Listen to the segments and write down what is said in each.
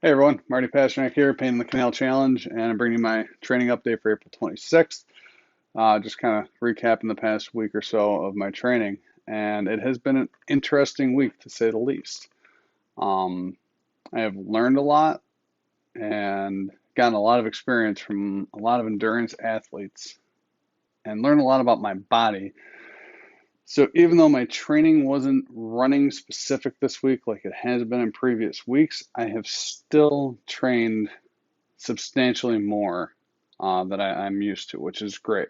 Hey everyone, Marty Pasternak here, Pain in the Canal Challenge, and I'm bringing you my training update for April 26th. Just kind of recapping the past week or so of my training, and it has been an interesting week to say the least. Um, I have learned a lot and gotten a lot of experience from a lot of endurance athletes and learned a lot about my body. So even though my training wasn't running specific this week like it has been in previous weeks, I have still trained substantially more than I'm used to, which is great.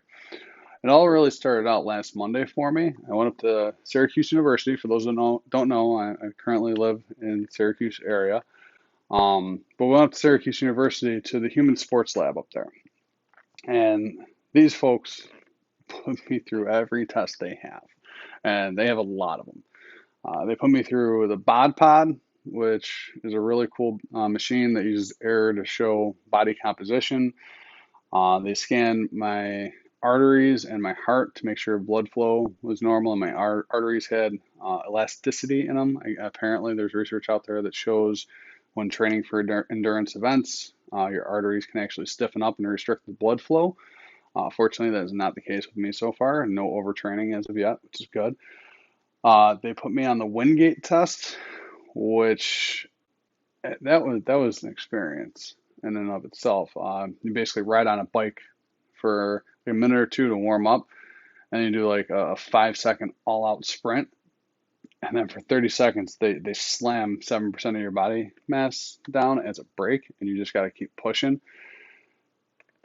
It all really started out last Monday for me. I went up to Syracuse University. For those who don't know, I currently live in Syracuse area. But we went up to Syracuse University to the Human Sports Lab up there. And these folks put me through every test they have. And they have a lot of them. They put me through the BOD Pod, which is a really cool machine that uses air to show body composition. They scanned my arteries and my heart to make sure blood flow was normal and my arteries had elasticity in them. Apparently, there's research out there that shows when training for endurance events, your arteries can actually stiffen up and restrict the blood flow. Fortunately, that is not the case with me so far. No overtraining as of yet, which is good. They put me on the Wingate test, which that was an experience in and of itself. You basically ride on a bike for a minute or two to warm up, and you do like a 5 second all out sprint. And then for 30 seconds, they slam 7% of your body mass down as a brake, and you just got to keep pushing.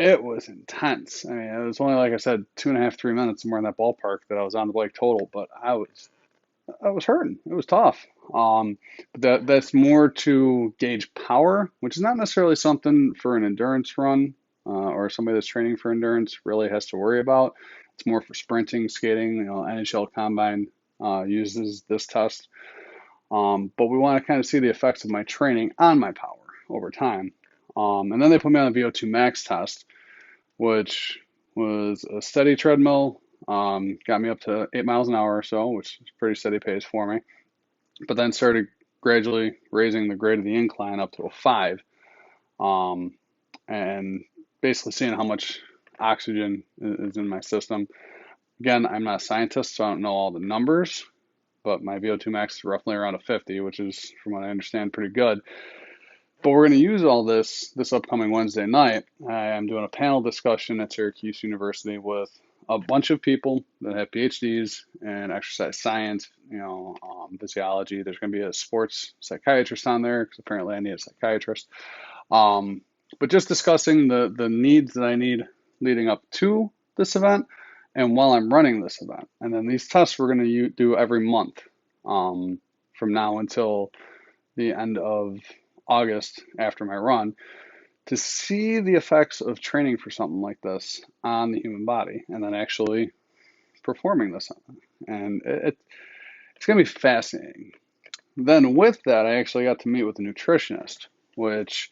It was intense. I mean, it was only, like I said, 2.5, 3 minutes, somewhere in that ballpark that I was on the bike total, but I was hurting. It was tough. But that's more to gauge power, which is not necessarily something for an endurance run or somebody that's training for endurance really has to worry about. It's more for sprinting, skating. NHL Combine uses this test. But we want to kind of see the effects of my training on my power over time. And then they put me on the VO2 max test, which was a steady treadmill. Got me up to 8 miles an hour or so, which is pretty steady pace for me. But then started gradually raising the grade of the incline up to a 5, um, and basically seeing how much oxygen is in my system. Again, I'm not a scientist, so I don't know all the numbers, but my VO2 max is roughly around a 50, which is, from what I understand, pretty good. But we're going to use all this upcoming Wednesday night. I am doing a panel discussion at Syracuse University with a bunch of people that have PhDs in exercise science, physiology. There's going to be a sports psychiatrist on there because apparently I need a psychiatrist. But just discussing the needs that I need leading up to this event and while I'm running this event. And then these tests we're going to do every month from now until the end of August after my run to see the effects of training for something like this on the human body and then actually performing this. And it's going to be fascinating. Then with that, I actually got to meet with a nutritionist, which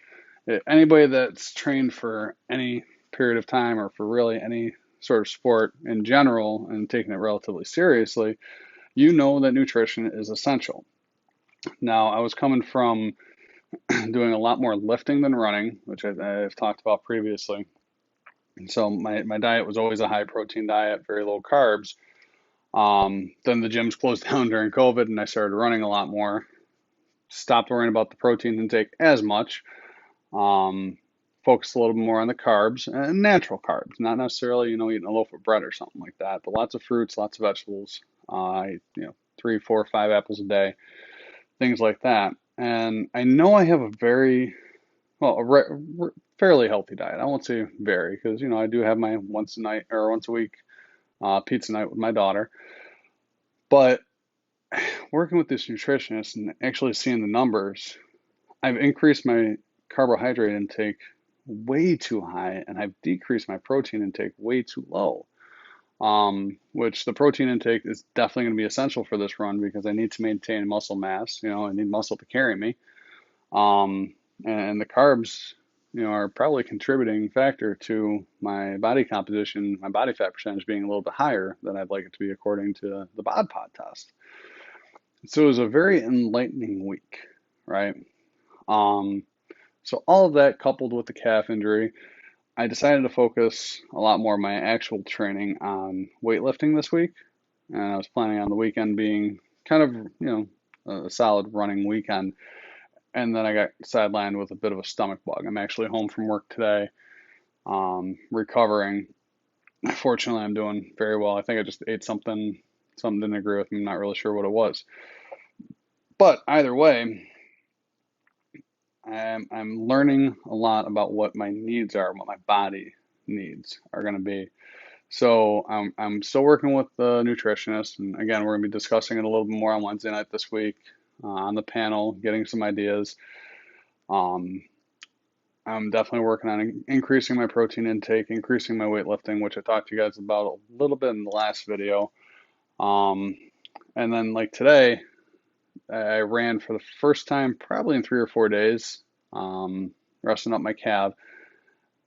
anybody that's trained for any period of time or for really any sort of sport in general and taking it relatively seriously, you know that nutrition is essential. Now, I was coming from doing a lot more lifting than running, which I've talked about previously. And so my diet was always a high protein diet, very low carbs. Then the gyms closed down during COVID and I started running a lot more. Stopped worrying about the protein intake as much. Um, Focused a little bit more on the carbs and natural carbs, not necessarily, eating a loaf of bread or something like that, but lots of fruits, lots of vegetables, 3, 4, 5 apples a day, things like that. And I know I have a very, well, fairly healthy diet. I won't say very, because I do have my once a night or once a week pizza night with my daughter. But working with this nutritionist and actually seeing the numbers, I've increased my carbohydrate intake way too high, and I've decreased my protein intake way too low. Which the protein intake is definitely going to be essential for this run because I need to maintain muscle mass. I need muscle to carry me. Um, and the carbs, are probably a contributing factor to my body composition, my body fat percentage being a little bit higher than I'd like it to be according to the BOD Pod test. So it was a very enlightening week, right? Um, So all of that coupled with the calf injury, I decided to focus a lot more of my actual training on weightlifting this week. And I was planning on the weekend being kind of, a solid running weekend. And then I got sidelined with a bit of a stomach bug. I'm actually home from work today, recovering. Fortunately, I'm doing very well. I think I just ate something didn't agree with me. I'm not really sure what it was. But either way, I'm learning a lot about what my needs are, what my body needs are going to be. So I'm still working with the nutritionist, and again, we're going to be discussing it a little bit more on Wednesday night this week on the panel, getting some ideas. Um, I'm definitely working on increasing my protein intake, increasing my weightlifting, which I talked to you guys about a little bit in the last video. Um, and then like today, I ran for the first time probably in 3 or 4 days, resting up my calf,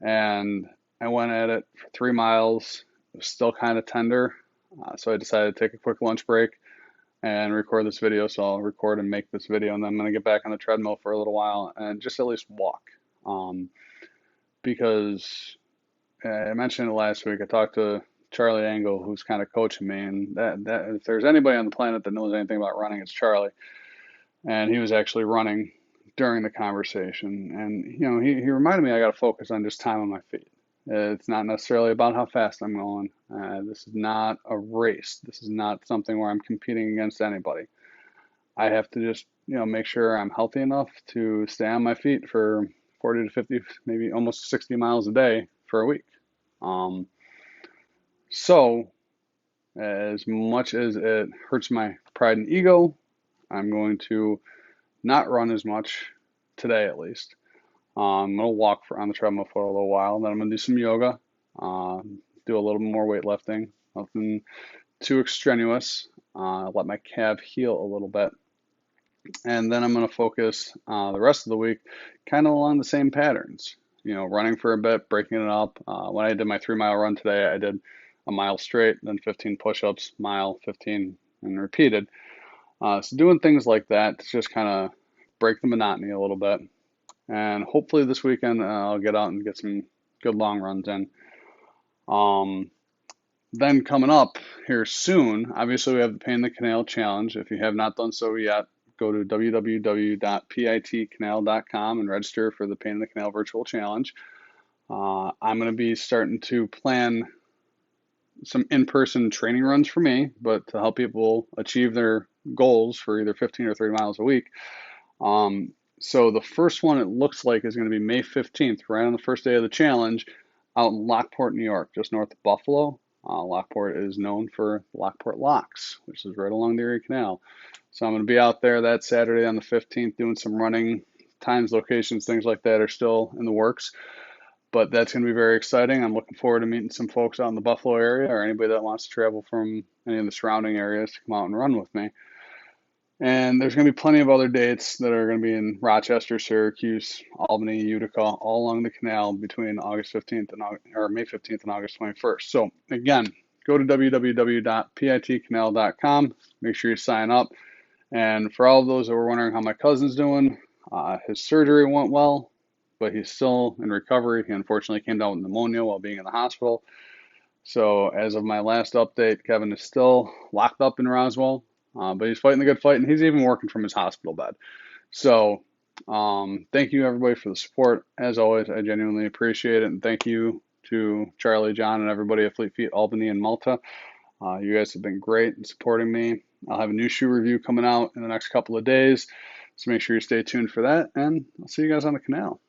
and I went at it for 3 miles. It was still kind of tender, so I decided to take a quick lunch break and record this video. So I'll record and make this video, and then I'm going to get back on the treadmill for a little while and just at least walk. Because I mentioned it last week, I talked to Charlie Angle, who's kind of coaching me, and that if there's anybody on the planet that knows anything about running, it's Charlie. And he was actually running during the conversation, and he reminded me I got to focus on just time on my feet. It's not necessarily about how fast I'm going. This is not a race. This is not something where I'm competing against anybody. I have to just make sure I'm healthy enough to stay on my feet for 40 to 50, maybe almost 60 miles a day for a week. So as much as it hurts my pride and ego, I'm going to not run as much today, at least. I'm going to walk on the treadmill for a little while. Then I'm going to do some yoga, do a little more weightlifting, nothing too extraneous. Let my calf heal a little bit. And then I'm going to focus the rest of the week kind of along the same patterns. Running for a bit, breaking it up. When I did my 3 mile run today, I did a mile straight, then 15 push-ups, mile, 15, and repeated. So doing things like that to just kind of break the monotony a little bit. And hopefully this weekend I'll get out and get some good long runs in. Then coming up here soon, obviously we have the Pain in the Canal Challenge. If you have not done so yet, go to www.pitcanal.com and register for the Pain in the Canal Virtual Challenge. I'm going to be starting to plan some in-person training runs for me, but to help people achieve their goals for either 15 or 30 miles a week. So the first one it looks like is going to be May 15th, right on the first day of the challenge, out in Lockport, New York, just north of Buffalo. Lockport is known for Lockport Locks, which is right along the Erie Canal. So I'm going to be out there that Saturday on the 15th doing some running. Times, locations, things like that are still in the works. But that's going to be very exciting. I'm looking forward to meeting some folks out in the Buffalo area or anybody that wants to travel from any of the surrounding areas to come out and run with me. And there's going to be plenty of other dates that are going to be in Rochester, Syracuse, Albany, Utica, all along the canal between August 15th or May 15th and August 21st. So again, go to www.pitcanal.com. Make sure you sign up. And for all of those that were wondering how my cousin's doing, his surgery went well, but he's still in recovery. He unfortunately came down with pneumonia while being in the hospital. So as of my last update, Kevin is still locked up in Roswell. But he's fighting the good fight, and he's even working from his hospital bed. So thank you, everybody, for the support. As always, I genuinely appreciate it. And thank you to Charlie, John, and everybody at Fleet Feet Albany and Malta. You guys have been great in supporting me. I'll have a new shoe review coming out in the next couple of days. So make sure you stay tuned for that. And I'll see you guys on the canal.